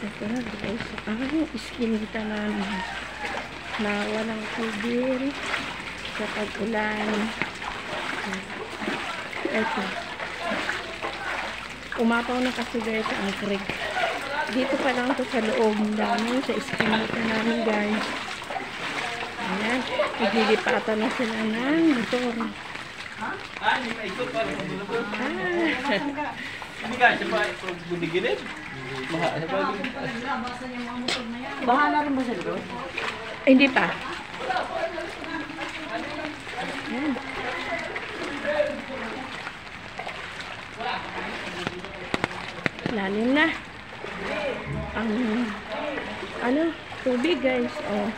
Ito na guys, ang iskinita namin na walang tubig sa pag-ulan. Ito. Umapaw na kasi guys ang creek. Dito pa lang to sa loob namin, sa iskinita namin guys. Ayan, naglilipatan na sila ng motor. Hindi ka, siya pa budigilid. Baha na rin ba siya doon? Hindi pa. Ayan. Lalim na. Ang ano, tubig guys. Oh.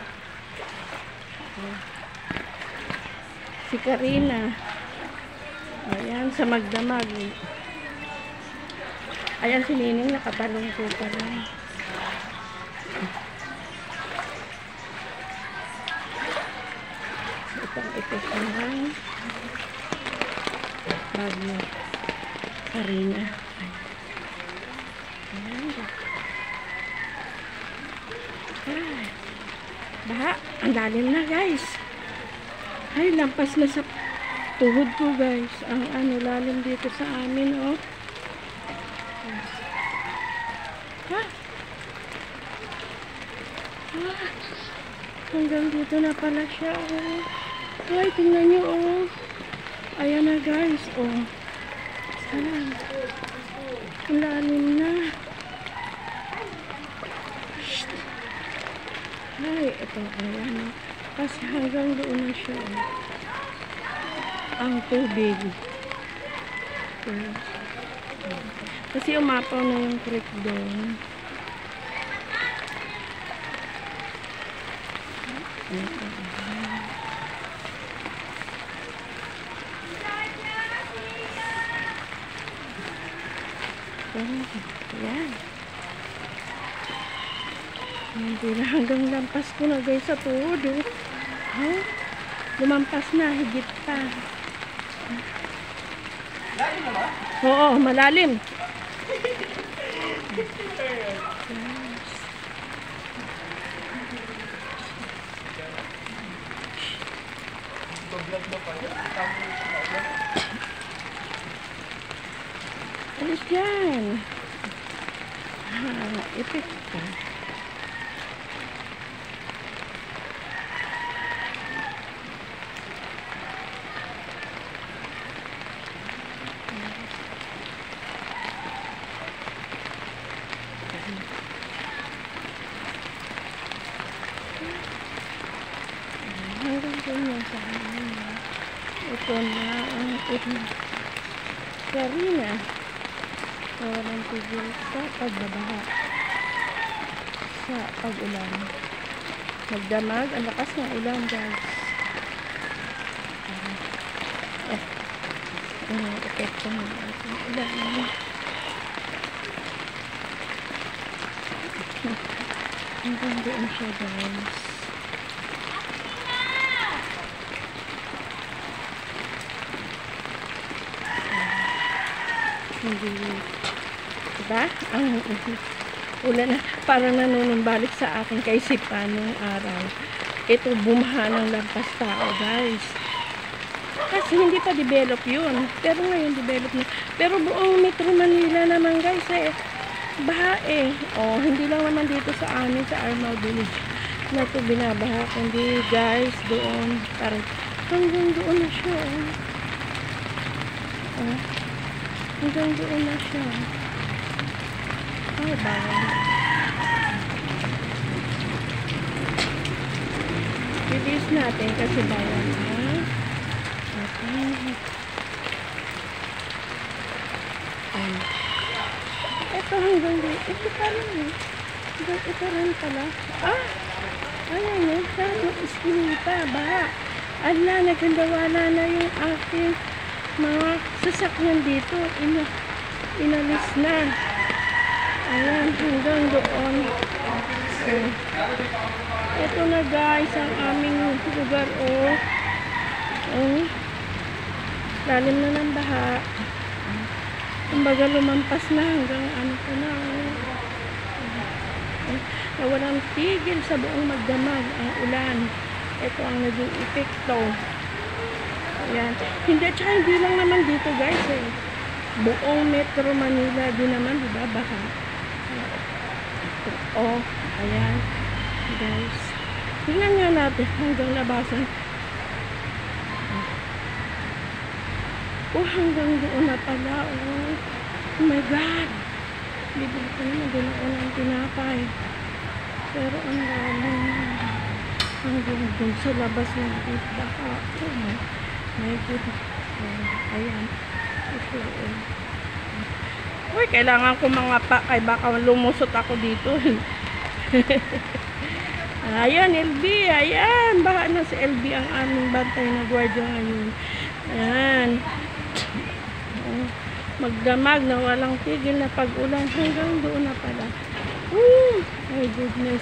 Si Karina. Ayan, sa magdamag. Ayan si Nining, nakatalong ko pa rin. Itong ipit ng bagyo. Karina. Ayan. Ay. Baha. Ang lalim na guys. Ay, lampas na sa tuhod ko guys. Ang ano, lalim dito sa amin oh. Ha? Ah, hanggang dito na pala siya oh. Ay, tingnan nyo oh. Ayan na guys oh. Saan? Ang lalim na. Shhh. Ay, ito ayan oh. Kasi hanggang doon na siya oh. Ang tubig. Kasi umapaw na yung creek doon. Ayan. Hindi na hanggang lampas ko na guys sa tuhod oh. Oh, lumampas na, higit pa. Lalim na ba? Oo, malalim. Alis dyan. Ipit ka. Hanggang doon yan sa amin. Ito na ang Karina. Walang tigil sa pagbabaha. Sa pag-ulan. Magdamag. Ang lakas ng ulan guys. Epekto ng ating ulan. Hanggang doon siya guys. Hindi. Diba? Ang ulan na parang nanunumbalik sa akin kay Sipa nung araw. Ito bumaha ng lampas tao guys. Kasi hindi pa develop yun. Pero ngayon develop na. Pero buong Metro Manila naman guys eh. Baha eh. Oh, hindi lang naman dito sa amin sa Armao Village na ito binabaha. Kundi guys doon. Parang hanggang doon na siya oh. Oh. Hanggang doon na siya. Ay, bawal. Release natin kasi bawal na. Okay. Ito hanggang doon. Ito pa rin eh. Ito rin pala. Ah! Ayan eh. Saan yung iskinita? Baha. Ala, nagandawala na yung aking mga sasakyan dito. Inalis na. Ayan, hanggang doon. Okay. Ito na guys, ang aming lugar. Oh. Oh. Lalim na ng baha. Kumbaga lumampas na hanggang ano ko na. na walang tigil sa buong magdamag ang ulan. Ito ang naging epekto. Ayan. Hindi lang naman dito guys eh. Buong Metro Manila din naman, diba? Baka. Oh, ayan. Guys. Tingnan nga natin hanggang labasan. Oh, hanggang doon na pala. Oh my God. Bibili ko naman din ako ng tinapay. Pero ang lalim. Hanggang doon sa labas ng baka. Oh my God. Ayan. Ito. Uy, kailangan ko mga pa. Ay, baka lumusot ako dito. Ayan, LB. Ayan. Baka na si LB ang aming bantay na gwardiya ngayon. Ayan. Magdamag na walang tigil na pag-ulan hanggang doon na pala. My goodness.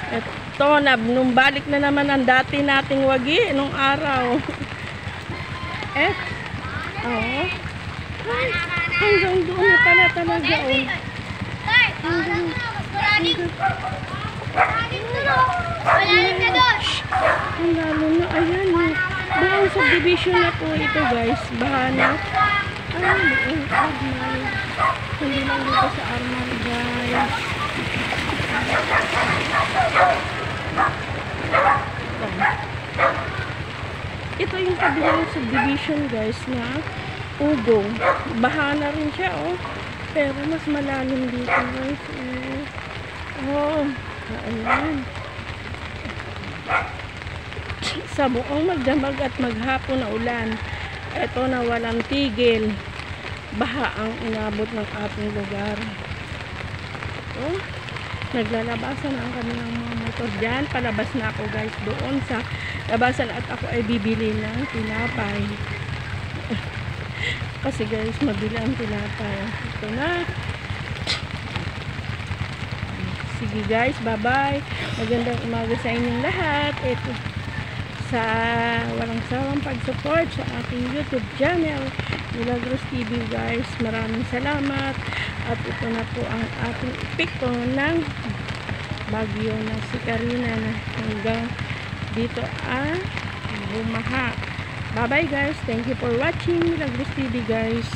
Ito, nung balik na naman ang dati nating wagi nung araw. Oo. Hanggang doon na pala talaga. Ang lalo na. Ayan. Buong subdivision na po ito guys. Bahana. Buong Armal. Hindi lang dito sa Armal guys. Ito yung kabilang subdivision guys na Ugong. Bahana rin siya oh. Pero mas malalim dito guys. Ayan. Sa buong magdamag at maghapon na ulan, ito na walang tigil, baha ang inabot ng ating lugar. Naglalabasan ang kanilang mga motor dyan. Palabas na ako guys doon sa labasan at ako ay bibili ng tinapay. Kasi guys, mabili ang tinapay. Ito na. Sige guys, bye-bye. Magandang umaga sa inyong lahat. Ito sa walang sawang pag-support sa aking YouTube channel, Milagros TV guys. Maraming salamat. At ito na po ang ating epekto ng bagyo na si Karina na hanggang dito bumaha. Bye bye guys. Thank you for watching Milagros TV guys.